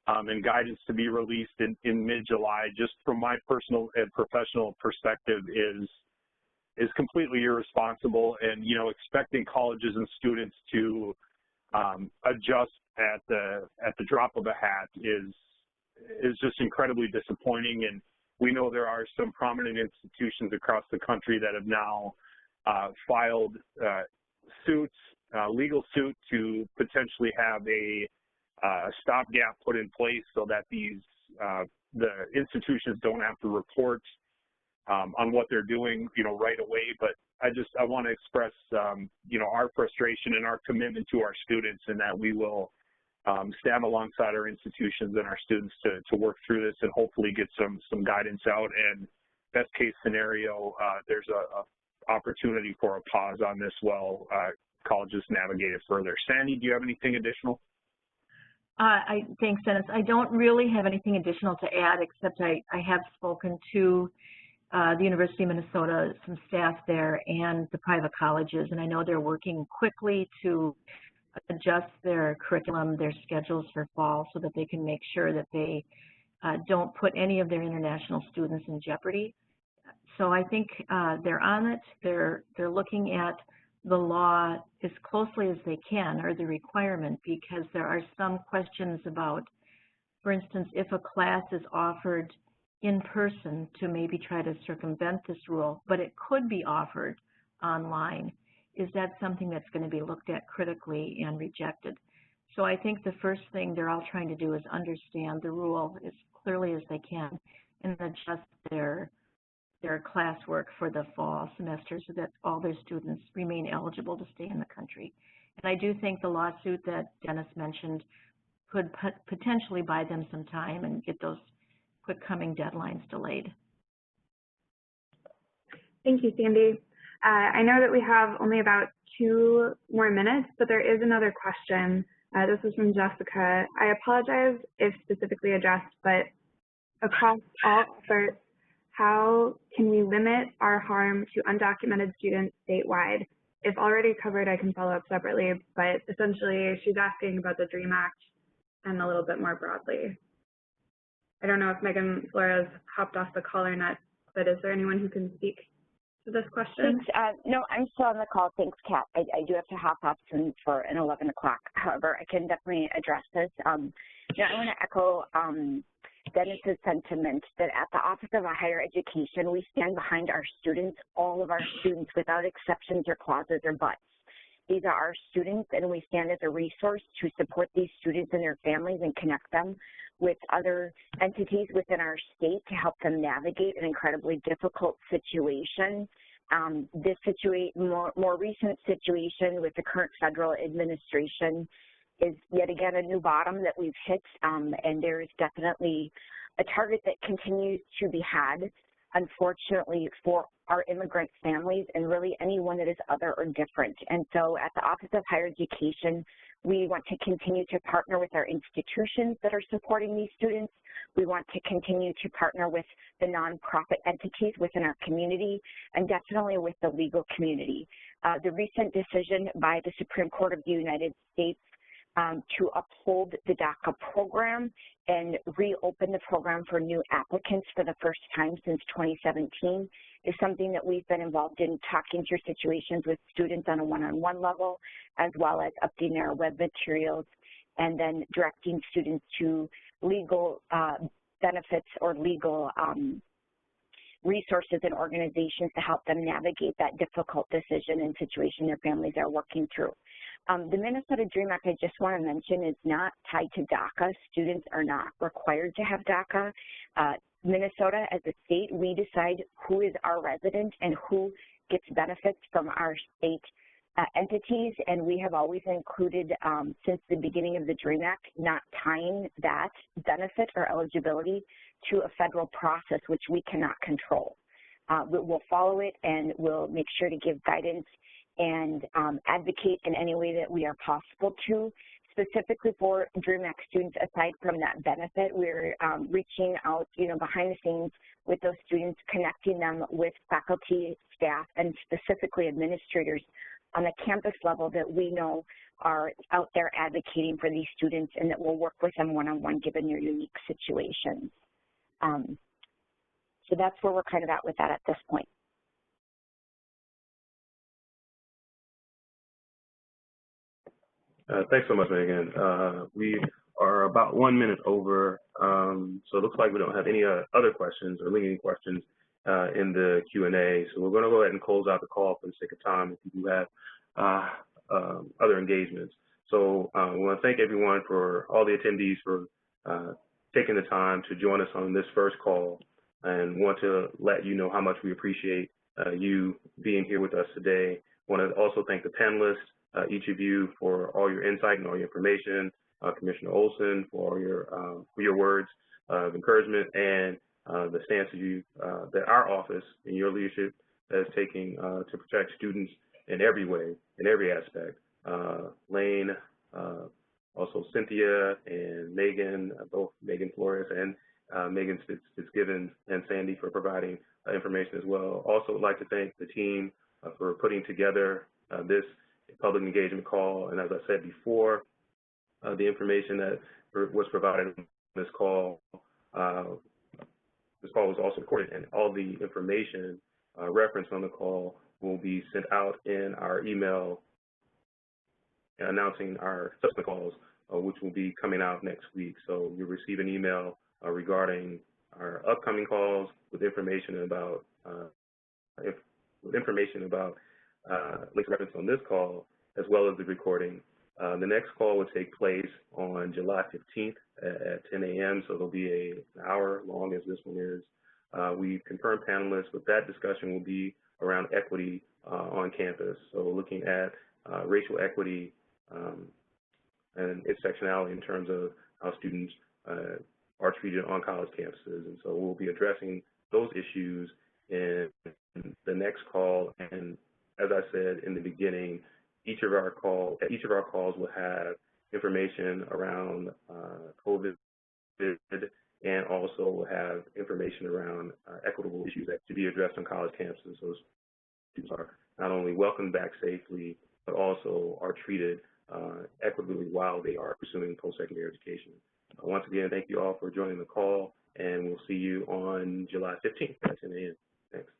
and guidance to be released in mid-July, just from my personal and professional perspective, is completely irresponsible. And, expecting colleges and students to adjust at the drop of a hat is just incredibly disappointing. And we know there are some prominent institutions across the country that have now filed suits, legal suit, to potentially have a stopgap put in place so that the institutions don't have to report on what they're doing, right away. But I want to express, our frustration and our commitment to our students, and that we will stand alongside our institutions and our students to work through this and hopefully get some guidance out. And best case scenario, there's a opportunity for a pause on this while colleges navigate it further. Sandy, do you have anything additional? Thanks, Dennis. I don't really have anything additional to add, except I have spoken to the University of Minnesota, some staff there, and the private colleges, and I know they're working quickly to adjust their curriculum, their schedules for fall, so that they can make sure that they don't put any of their international students in jeopardy. So I think they're on it. They're looking at the law as closely as they can, or the requirement, because there are some questions about, for instance, if a class is offered in person, to maybe try to circumvent this rule, but it could be offered online. Is that something that's going to be looked at critically and rejected? So I think the first thing they're all trying to do is understand the rule as clearly as they can and adjust their classwork for the fall semester so that all their students remain eligible to stay in the country. And I do think the lawsuit that Dennis mentioned could potentially buy them some time and get those quick coming deadlines delayed. Thank you, Sandy. I know that we have only about 2 more minutes, but there is another question. This is from Jessica. I apologize if specifically addressed, but across all efforts, how can we limit our harm to undocumented students statewide? If already covered, I can follow up separately, but essentially she's asking about the DREAM Act and a little bit more broadly. I don't know if Megan Flores hopped off the call or not, but is there anyone who can speak to this question? Thanks. No, I'm still on the call. Thanks, Kat. I do have to hop off soon for an 11 o'clock. However, I can definitely address this. I want to echo Dennis's sentiment that at the Office of Higher Education, we stand behind our students, all of our students, without exceptions or clauses or buts. These are our students, and we stand as a resource to support these students and their families and connect them with other entities within our state to help them navigate an incredibly difficult situation. This more recent situation with the current federal administration is yet again a new bottom that we've hit, and there is definitely a target that continues to be had, unfortunately, for our immigrant families and really anyone that is other or different. And so at the Office of Higher Education, We want to continue to partner with our institutions that are supporting these students. We want to continue to partner with the nonprofit entities within our community and definitely with the legal community. The recent decision by the Supreme Court of the United States to uphold the DACA program and reopen the program for new applicants for the first time since 2017 is something that we've been involved in, talking through situations with students on a one-on-one level, as well as updating our web materials and then directing students to legal benefits or legal resources and organizations to help them navigate that difficult decision and situation their families are working through. The Minnesota DREAM Act, I just want to mention, is not tied to DACA. Students are not required to have DACA. Minnesota, as a state, we decide who is our resident and who gets benefits from our state entities, and we have always included, since the beginning of the DREAM Act, not tying that benefit or eligibility to a federal process, which we cannot control. We'll follow it, and we'll make sure to give guidance and advocate in any way that we are possible to. Specifically for DREAM Act students, aside from that benefit, we're reaching out, behind the scenes with those students, connecting them with faculty, staff, and specifically administrators on the campus level that we know are out there advocating for these students and that will work with them one-on-one given their unique situations. So that's where we're kind of at with that at this point. Thanks so much, Megan. We are about 1 minute over, so it looks like we don't have any other questions or lingering questions in the Q&A. So we're going to go ahead and close out the call for the sake of time if you do have other engagements. So we want to thank everyone, for all the attendees, for taking the time to join us on this first call, and want to let you know how much we appreciate you being here with us today. I want to also thank the panelists, each of you, for all your insight and all your information, Commissioner Olson for your words of encouragement, and the stance that our office and your leadership is taking to protect students in every way, in every aspect. Lane, also Cynthia and Megan, both Megan Flores and Megan Fitzgibbon, and Sandy for providing information as well. Also would like to thank the team for putting together this public engagement call, and as I said before, the information that was provided in this call was also recorded, and all the information referenced on the call will be sent out in our email announcing our subsequent calls, which will be coming out next week. So you'll receive an email regarding our upcoming calls with information about links referenced on this call, as well as the recording. The next call will take place on July 15th at 10 a.m., so it'll be an hour long as this one is. We've confirmed panelists, but that discussion will be around equity on campus. So looking at racial equity and intersectionality in terms of how students are treated on college campuses. And so we'll be addressing those issues in the next call. And as I said in the beginning, each of our calls will have information around COVID, and also will have information around equitable issues that to be addressed on college campuses. So students are not only welcomed back safely, but also are treated equitably while they are pursuing post-secondary education. Once again, thank you all for joining the call, and we'll see you on July 15th at 10 a.m. Thanks.